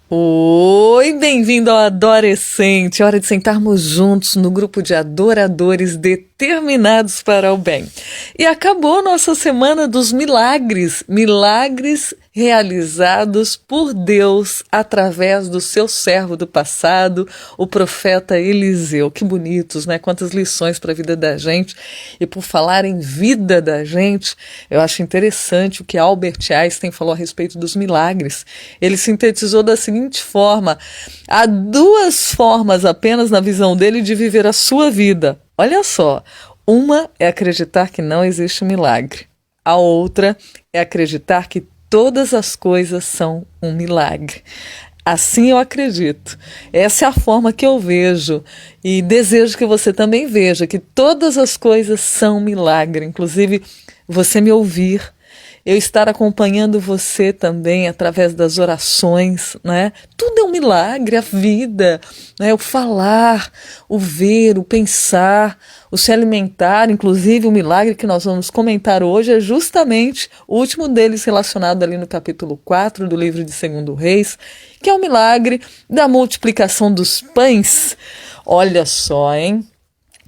Oi, bem-vindo ao Adorescente. Hora de sentarmos juntos no grupo de adoradores determinados para o bem. E acabou nossa semana dos milagres, milagres realizados por Deus através do seu servo do passado, o profeta Eliseu. Que bonitos, né? Quantas lições para a vida da gente. E por falar em vida da gente, eu acho interessante o que Albert Einstein falou a respeito dos milagres. Ele sintetizou da seguinte forma: há duas formas apenas na visão dele de viver a sua vida. Olha só, uma é acreditar que não existe milagre. A outra é acreditar que todas as coisas são um milagre. Assim eu acredito. Essa é a forma que eu vejo e desejo que você também veja que todas as coisas são milagre, inclusive você me ouvir, eu estar acompanhando você também através das orações, né? Tudo é um milagre, a vida, né? O falar, o ver, o pensar, o se alimentar, inclusive o milagre que nós vamos comentar hoje é justamente o último deles relacionado ali no capítulo 4 do livro de 2 Reis, que é o milagre da multiplicação dos pães. Olha só, hein?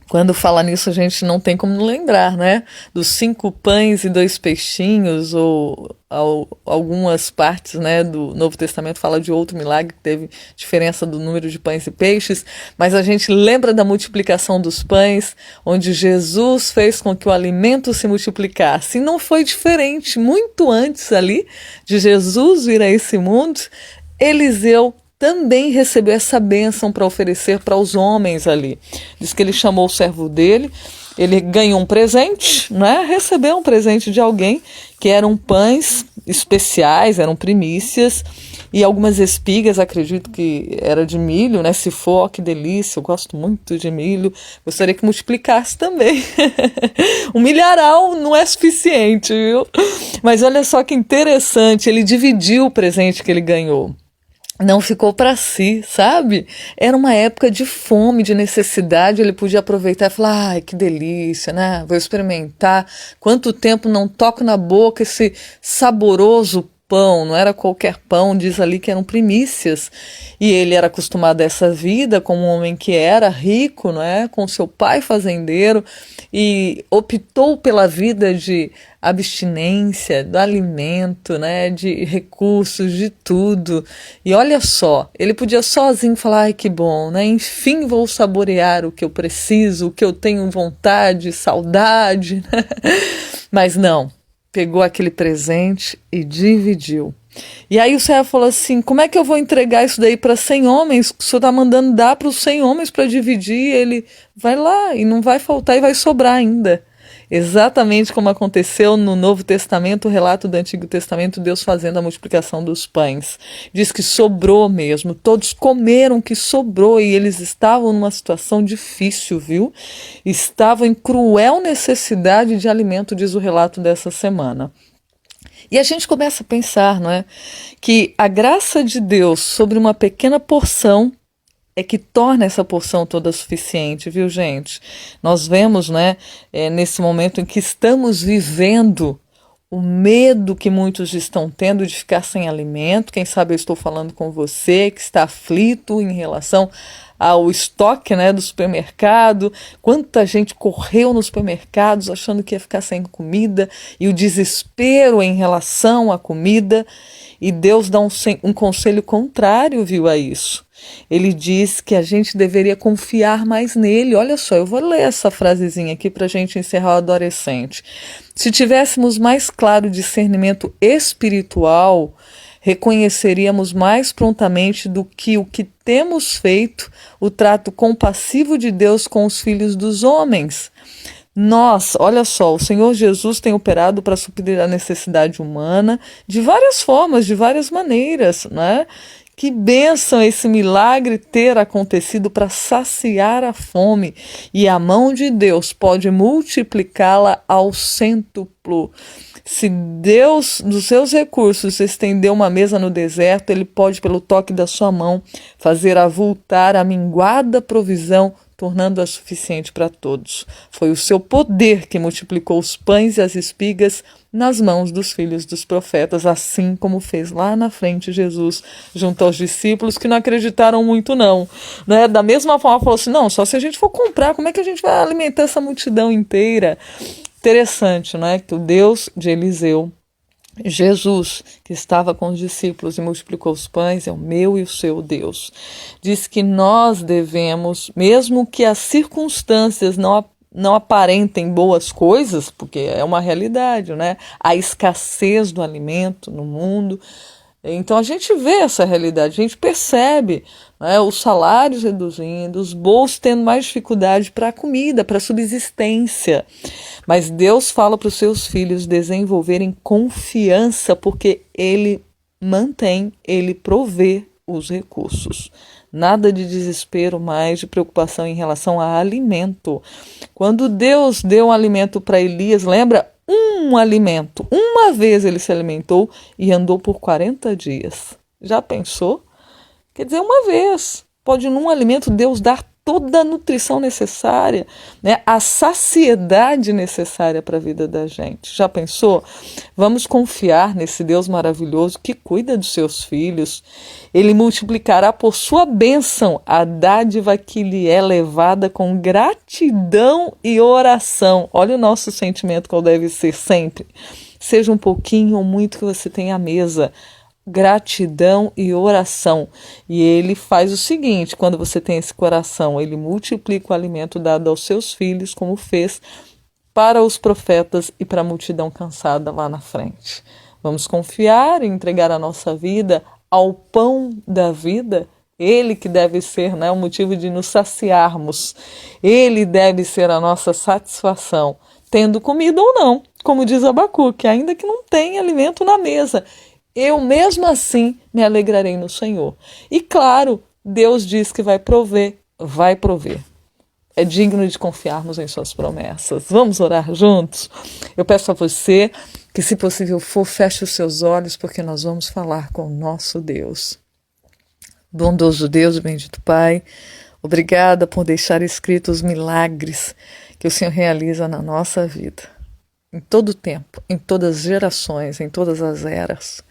Quando fala nisso, a gente não tem como lembrar, né? Dos 5 pães e 2 peixinhos, ou algumas partes, né, do Novo Testamento fala de outro milagre que teve diferença do número de pães e peixes, mas a gente lembra da multiplicação dos pães, onde Jesus fez com que o alimento se multiplicasse. E não foi diferente, muito antes ali de Jesus vir a esse mundo, Eliseu também recebeu essa bênção para oferecer para os homens ali. Diz que ele chamou o servo dele, ele ganhou um presente, né? Recebeu um presente de alguém, que eram pães especiais, eram primícias, e algumas espigas, acredito que era de milho, né? Se for, ó, que delícia, eu gosto muito de milho, gostaria que multiplicasse também. Um milharal não é suficiente, viu? Mas olha só que interessante, ele dividiu o presente que ele ganhou. Não ficou para si, sabe? Era uma época de fome, de necessidade, ele podia aproveitar e falar, ai, que delícia, né? Vou experimentar. Quanto tempo não toco na boca esse saboroso pão, não era qualquer pão, diz ali que eram primícias. E ele era acostumado a essa vida como um homem que era rico, não é? Com seu pai fazendeiro, e optou pela vida de abstinência, do alimento, né, de recursos, de tudo. E olha só, ele podia sozinho falar, ai que bom, né, enfim vou saborear o que eu preciso, o que eu tenho vontade, saudade, né? Mas não, pegou aquele presente e dividiu. E aí o servo falou assim, como é que eu vou entregar isso daí para 100 homens? O senhor está mandando dar para os 100 homens para dividir? Ele vai lá e não vai faltar e vai sobrar ainda. Exatamente como aconteceu no Novo Testamento, o relato do Antigo Testamento, Deus fazendo a multiplicação dos pães. Diz que sobrou mesmo, todos comeram que sobrou e eles estavam numa situação difícil, viu? Estavam em cruel necessidade de alimento, diz o relato dessa semana. E a gente começa a pensar, não é? Que a graça de Deus sobre uma pequena porção é que torna essa porção toda suficiente, viu, gente? Nós vemos, né, nesse momento em que estamos vivendo o medo que muitos estão tendo de ficar sem alimento. Quem sabe eu estou falando com você que está aflito em relação ao estoque, né, do supermercado. Quanta gente correu nos supermercados achando que ia ficar sem comida, e o desespero em relação à comida. E Deus dá um conselho contrário, viu, a isso. Ele diz que a gente deveria confiar mais nele. Olha só, eu vou ler essa frasezinha aqui para a gente encerrar o adolescente. Se tivéssemos mais claro discernimento espiritual, reconheceríamos mais prontamente do que o que temos feito o trato compassivo de Deus com os filhos dos homens. Nós, olha só, o Senhor Jesus tem operado para suprir a necessidade humana de várias formas, de várias maneiras, né? Que bênção esse milagre ter acontecido para saciar a fome, e a mão de Deus pode multiplicá-la ao cêntuplo. Se Deus, dos seus recursos, estender uma mesa no deserto, Ele pode, pelo toque da sua mão, fazer avultar a minguada provisão, tornando-a suficiente para todos. Foi o seu poder que multiplicou os pães e as espigas nas mãos dos filhos dos profetas, assim como fez lá na frente Jesus, junto aos discípulos que não acreditaram muito não, né? Da mesma forma falou assim, não, só se a gente for comprar, como é que a gente vai alimentar essa multidão inteira? Interessante, né? Que o Deus de Eliseu, Jesus, que estava com os discípulos e multiplicou os pães, é o meu e o seu Deus. Diz que nós devemos, mesmo que as circunstâncias não aparentem boas coisas, porque é uma realidade, né? A escassez do alimento no mundo. Então a gente vê essa realidade, a gente percebe, né, os salários reduzindo, os bolsos tendo mais dificuldade para a comida, para a subsistência. Mas Deus fala para os seus filhos desenvolverem confiança, porque Ele mantém, Ele provê os recursos. Nada de desespero mais, de preocupação em relação a alimento. Quando Deus deu um alimento para Elias, lembra? Um alimento. Uma vez ele se alimentou e andou por 40 dias. Já pensou? Quer dizer, uma vez. Pode num alimento Deus dar toda a nutrição necessária, né? A saciedade necessária para a vida da gente. Já pensou? Vamos confiar nesse Deus maravilhoso que cuida dos seus filhos. Ele multiplicará por sua bênção a dádiva que lhe é levada com gratidão e oração. Olha o nosso sentimento qual deve ser sempre. Seja um pouquinho ou muito que você tenha à mesa. Gratidão e oração. E ele faz o seguinte, quando você tem esse coração, ele multiplica o alimento dado aos seus filhos, como fez para os profetas e para a multidão cansada lá na frente. Vamos confiar e entregar a nossa vida ao pão da vida, ele que deve ser, né, o motivo de nos saciarmos, ele deve ser a nossa satisfação, tendo comida ou não, como diz Abacuque, ainda que não tenha alimento na mesa, eu mesmo assim me alegrarei no Senhor. E claro, Deus diz que vai prover, vai prover. É digno de confiarmos em suas promessas. Vamos orar juntos? Eu peço a você que, se possível for, feche os seus olhos, porque nós vamos falar com o nosso Deus. Bondoso Deus, bendito Pai, obrigada por deixar escritos os milagres que o Senhor realiza na nossa vida. Em todo o tempo, em todas as gerações, em todas as eras.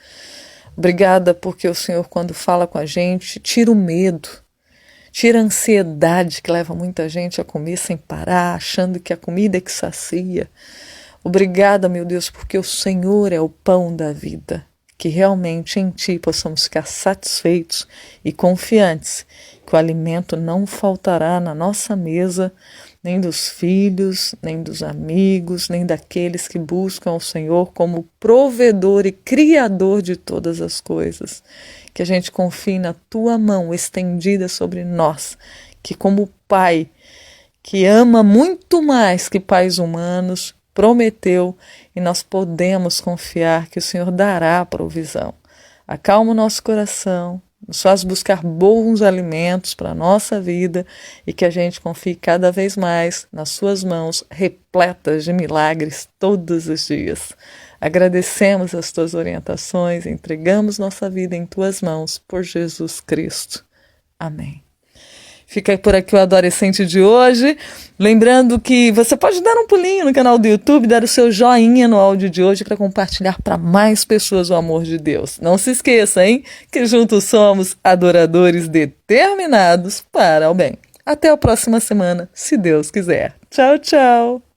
Obrigada porque o Senhor, quando fala com a gente, tira o medo, tira a ansiedade que leva muita gente a comer sem parar, achando que a comida é que sacia. Obrigada, meu Deus, porque o Senhor é o pão da vida, que realmente em Ti possamos ficar satisfeitos e confiantes que o alimento não faltará na nossa mesa, nem dos filhos, nem dos amigos, nem daqueles que buscam o Senhor como provedor e criador de todas as coisas. Que a gente confie na Tua mão estendida sobre nós, que como Pai, que ama muito mais que pais humanos, prometeu, e nós podemos confiar que o Senhor dará a provisão. Acalma o nosso coração, nos faz buscar bons alimentos para a nossa vida e que a gente confie cada vez mais nas suas mãos repletas de milagres todos os dias. Agradecemos as tuas orientações, entregamos nossa vida em tuas mãos por Jesus Cristo. Amém. Fica por aqui o Adorecente de hoje. Lembrando que você pode dar um pulinho no canal do YouTube, dar o seu joinha no áudio de hoje para compartilhar para mais pessoas o amor de Deus. Não se esqueça, hein? Que juntos somos adoradores determinados para o bem. Até a próxima semana, se Deus quiser. Tchau, tchau!